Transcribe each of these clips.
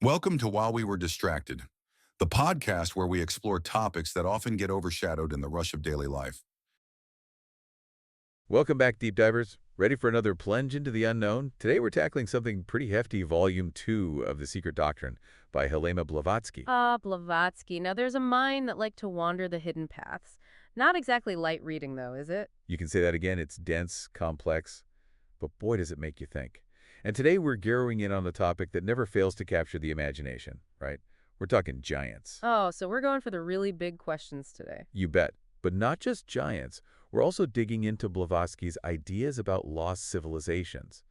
Welcome to While We Were Distracted, the podcast where we explore topics that often get overshadowed in the rush of daily life. Welcome back, deep divers. Ready for another plunge into the unknown? Today we're tackling something pretty hefty, Volume 2 of The Secret Doctrine by Helena Blavatsky. Blavatsky. Now, there's a mind that like to wander the hidden paths. Not exactly light reading, though, is it? You can say that again. It's dense, complex, but boy, does it make you think. And today we're zeroing in on a topic that never fails to capture the imagination, right? We're talking giants. Oh, so we're going for the really big questions today. You bet. But not just giants. We're also digging into Blavatsky's ideas about lost civilizations.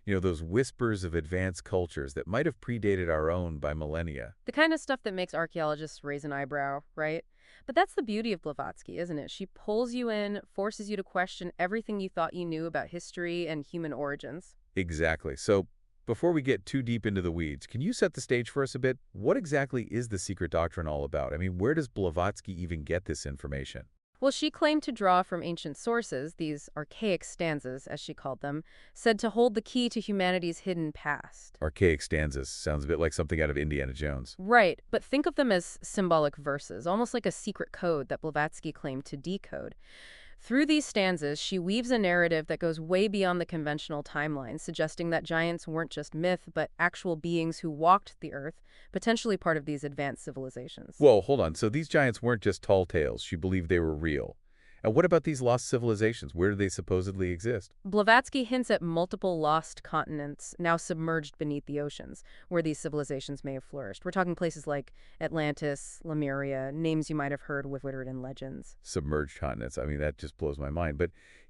You know, those whispers of advanced cultures that might have predated our own by millennia. The kind of stuff that makes archaeologists raise an eyebrow, right? But that's the beauty of Blavatsky, isn't it? She pulls you in, forces you to question everything you thought you knew about history and human origins. Exactly. So before we get too deep into the weeds, can you set the stage for us a bit? What exactly is the Secret Doctrine all about? I mean, where does Blavatsky even get this information? Well, she claimed to draw from ancient sources, these archaic stanzas, as she called them, said to hold the key to humanity's hidden past. Archaic stanzas. Sounds a bit like something out of Indiana Jones. Right, but think of them as symbolic verses, almost like a secret code that Blavatsky claimed to decode. Through these stanzas, she weaves a narrative that goes way beyond the conventional timeline, suggesting that giants weren't just myth, but actual beings who walked the earth, potentially part of these advanced civilizations. Whoa, hold on. So these giants weren't just tall tales. She believed they were real. And what about these lost civilizations? Where do they supposedly exist? Blavatsky hints at multiple lost continents, now submerged beneath the oceans, where these civilizations may have flourished. We're talking places like Atlantis, Lemuria, names you might have heard whispered in legends. Submerged continents. I mean, that just blows my mind. But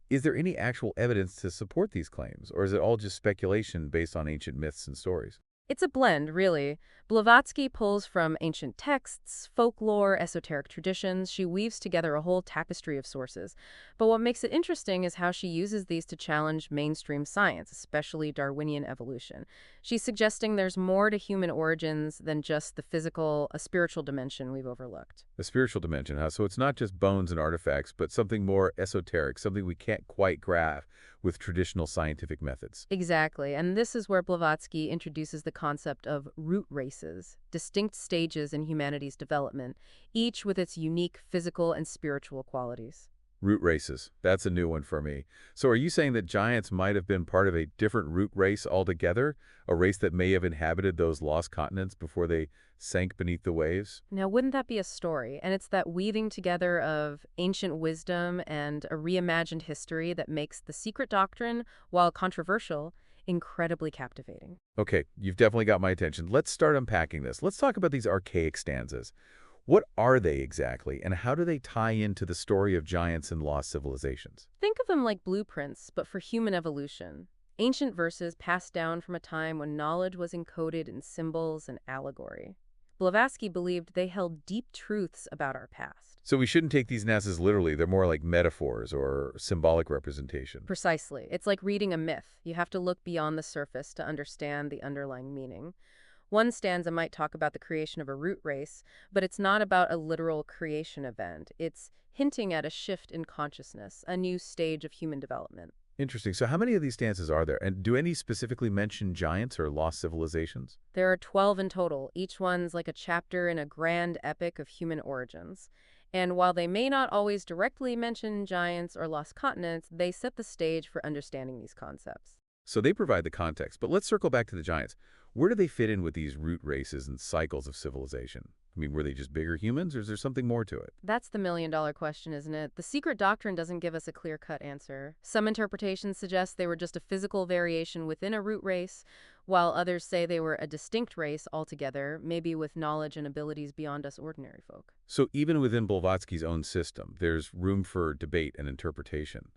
is there any actual evidence to support these claims? Or is it all just speculation based on ancient myths and stories? It's a blend, really. Blavatsky pulls from ancient texts, folklore, esoteric traditions. She weaves together a whole tapestry of sources. But what makes it interesting is how she uses these to challenge mainstream science, especially Darwinian evolution. She's suggesting there's more to human origins than just the physical, a spiritual dimension we've overlooked. The spiritual dimension, huh? So it's not just bones and artifacts, but something more esoteric, something we can't quite grasp with traditional scientific methods. Exactly, and this is where Blavatsky introduces the concept of root races, distinct stages in humanity's development, each with its unique physical and spiritual qualities. Root races. That's a new one for me. So are you saying that giants might have been part of a different root race altogether? A race that may have inhabited those lost continents before they sank beneath the waves? Now, wouldn't that be a story? And it's that weaving together of ancient wisdom and a reimagined history that makes the secret doctrine, while controversial, incredibly captivating. Okay, you've definitely got my attention. Let's start unpacking this. Let's talk about these archaic stanzas. What are they exactly, and how do they tie into the story of giants and lost civilizations? Think of them like blueprints, but for human evolution. Ancient verses passed down from a time when knowledge was encoded in symbols and allegory. Blavatsky believed they held deep truths about our past. So we shouldn't take these stanzas literally. They're more like metaphors or symbolic representation. Precisely. It's like reading a myth. You have to look beyond the surface to understand the underlying meaning. One stanza might talk about the creation of a root race, but it's not about a literal creation event. It's hinting at a shift in consciousness, a new stage of human development. Interesting. So how many of these stanzas are there? And do any specifically mention giants or lost civilizations? There are 12 in total. Each one's like a chapter in a grand epic of human origins. And while they may not always directly mention giants or lost continents, they set the stage for understanding these concepts. So they provide the context. But let's circle back to the giants. Where do they fit in with these root races and cycles of civilization? I mean, were they just bigger humans, or is there something more to it? That's the million-dollar question, isn't it? The secret doctrine doesn't give us a clear-cut answer. Some interpretations suggest they were just a physical variation within a root race, while others say they were a distinct race altogether, maybe with knowledge and abilities beyond us ordinary folk. So even within Blavatsky's own system, there's room for debate and interpretation.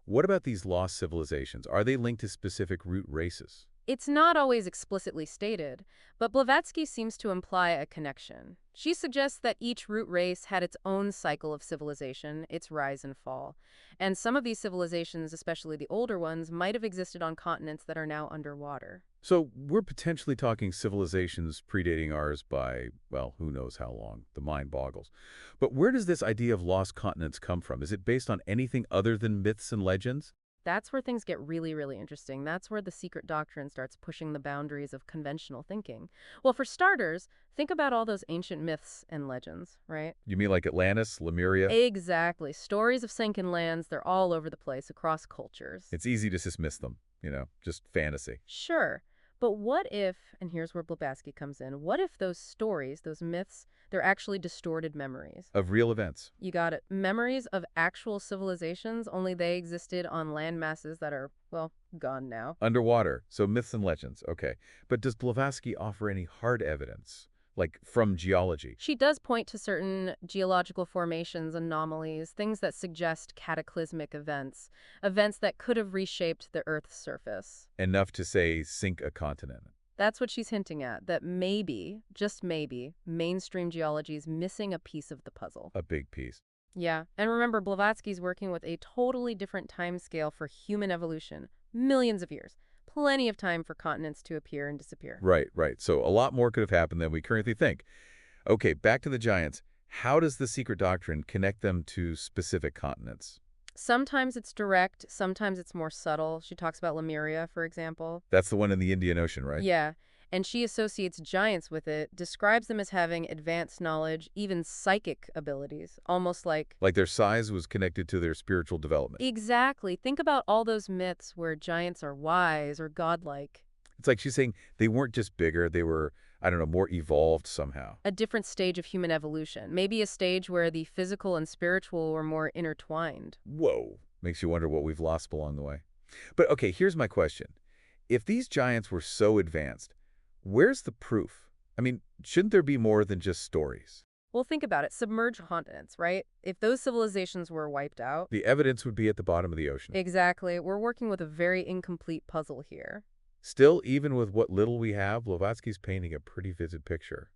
What about these lost civilizations? Are they linked to specific root races? It's not always explicitly stated, but Blavatsky seems to imply a connection. She suggests that each root race had its own cycle of civilization, its rise and fall. And some of these civilizations, especially the older ones, might have existed on continents that are now underwater. So we're potentially talking civilizations predating ours by, well, who knows how long. The mind boggles. But where does this idea of lost continents come from? Is it based on anything other than myths and legends? That's where things get really, really interesting. That's where the secret doctrine starts pushing the boundaries of conventional thinking. Well, for starters, think about all those ancient myths and legends, right? You mean like Atlantis, Lemuria? Exactly. Stories of sunken lands, they're all over the place across cultures. It's easy to dismiss them, just fantasy. Sure. But what if, and here's where Blavatsky comes in, what if those stories, those myths, they're actually distorted memories? Of real events. You got it. Memories of actual civilizations, only they existed on land masses that are, well, gone now. Underwater, so myths and legends, okay. But does Blavatsky offer any hard evidence, like from geology? She does point to certain geological formations, anomalies, things that suggest cataclysmic events, events that could have reshaped the Earth's surface. Enough to, say, sink a continent. That's what she's hinting at, that maybe, just maybe, mainstream geology is missing a piece of the puzzle. A big piece. Yeah, and remember, Blavatsky's working with a totally different timescale for human evolution. Millions of years. Plenty of time for continents to appear and disappear. Right, right. So a lot more could have happened than we currently think. Okay, back to the giants. How does the secret doctrine connect them to specific continents? Sometimes it's direct, sometimes it's more subtle. She talks about Lemuria, for example. That's the one in the Indian Ocean, right? Yeah, and she associates giants with it, describes them as having advanced knowledge, even psychic abilities, almost like... Like their size was connected to their spiritual development. Exactly. Think about all those myths where giants are wise or godlike. It's like she's saying they weren't just bigger, they were, I don't know, more evolved somehow. A different stage of human evolution, maybe a stage where the physical and spiritual were more intertwined. Whoa. Makes you wonder what we've lost along the way. But okay, here's my question. If these giants were so advanced, where's the proof? I mean, shouldn't there be more than just stories? Well, think about it. Submerged continents, right? If those civilizations were wiped out... The evidence would be at the bottom of the ocean. Exactly. We're working with a very incomplete puzzle here. Still, even with what little we have, Blavatsky's painting a pretty vivid picture.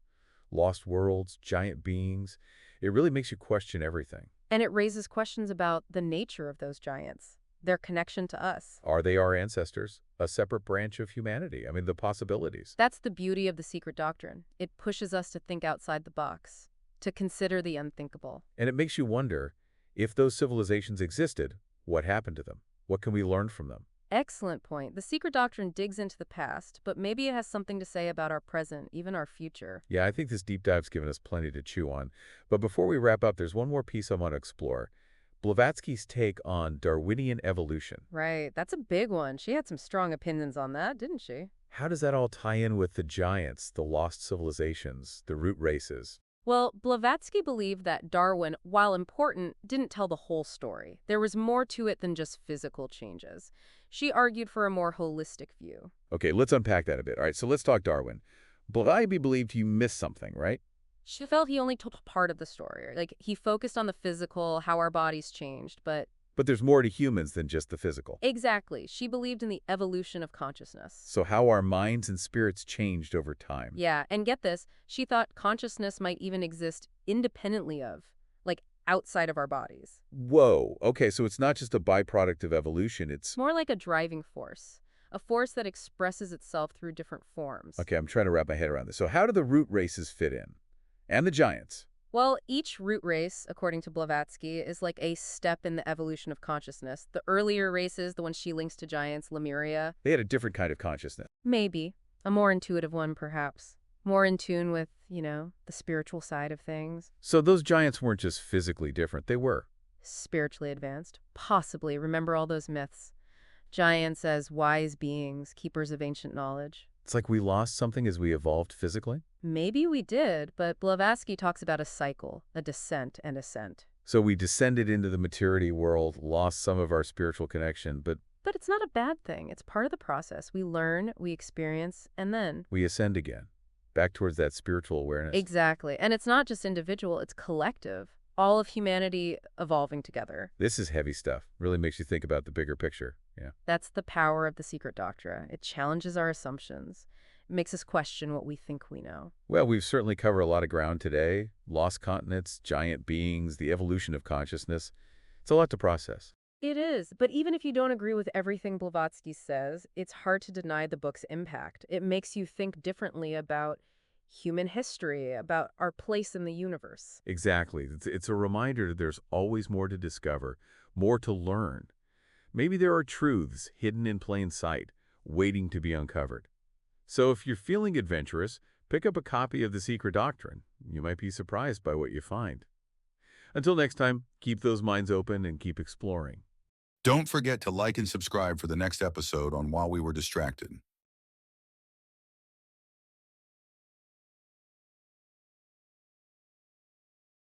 Lost worlds, giant beings. It really makes you question everything. And it raises questions about the nature of those giants, their connection to us. Are they our ancestors? A separate branch of humanity? I mean, the possibilities. That's the beauty of the secret doctrine. It pushes us to think outside the box, to consider the unthinkable. And it makes you wonder, if those civilizations existed, what happened to them? What can we learn from them? Excellent point. The secret doctrine digs into the past, but maybe it has something to say about our present, even our future. Yeah, I think this deep dive's given us plenty to chew on. But before we wrap up, there's one more piece I want to explore. Blavatsky's take on Darwinian evolution. Right. That's a big one. She had some strong opinions on that, didn't she? How does that all tie in with the giants, the lost civilizations, the root races? Well, Blavatsky believed that Darwin, while important, didn't tell the whole story. There was more to it than just physical changes. She argued for a more holistic view. Okay, let's unpack that a bit. All right, so let's talk Darwin. Blavatsky believed he missed something, right? She felt he only told part of the story. Like, he focused on the physical, how our bodies changed, but... But there's more to humans than just the physical. Exactly. She believed in the evolution of consciousness. So how our minds and spirits changed over time. Yeah, and get this, she thought consciousness might even exist independently of, like, outside of our bodies. Whoa, okay, so it's not just a byproduct of evolution, it's... More like a driving force. A force that expresses itself through different forms. Okay, I'm trying to wrap my head around this. So how do the root races fit in? And the giants? Well, each root race, according to Blavatsky, is like a step in the evolution of consciousness. The earlier races, the ones she links to giants, Lemuria. They had a different kind of consciousness. Maybe. A more intuitive one, perhaps. More in tune with, the spiritual side of things. So those giants weren't just physically different, they were. Spiritually advanced. Possibly. Remember all those myths. Giants as wise beings, keepers of ancient knowledge. It's like we lost something as we evolved physically? Maybe we did, but Blavatsky talks about a cycle, a descent and ascent. So we descended into the maturity world, lost some of our spiritual connection, but But it's not a bad thing. It's part of the process. We learn, we experience, and then... we ascend again, back towards that spiritual awareness. Exactly. And it's not just individual, it's collective. All of humanity evolving together. This is heavy stuff. Really makes you think about the bigger picture. Yeah. That's the power of the secret doctrine. It challenges our assumptions. It makes us question what we think we know. Well, we've certainly covered a lot of ground today. Lost continents, giant beings, the evolution of consciousness. It's a lot to process. It is, but even if you don't agree with everything Blavatsky says, it's hard to deny the book's impact. It makes you think differently about human history, about our place in the universe. Exactly. It's a reminder that there's always more to discover, more to learn. Maybe there are truths hidden in plain sight, waiting to be uncovered. So if you're feeling adventurous, pick up a copy of The Secret Doctrine. You might be surprised by what you find. Until next time, keep those minds open and keep exploring. Don't forget to like and subscribe for the next episode on While We Were Distracted.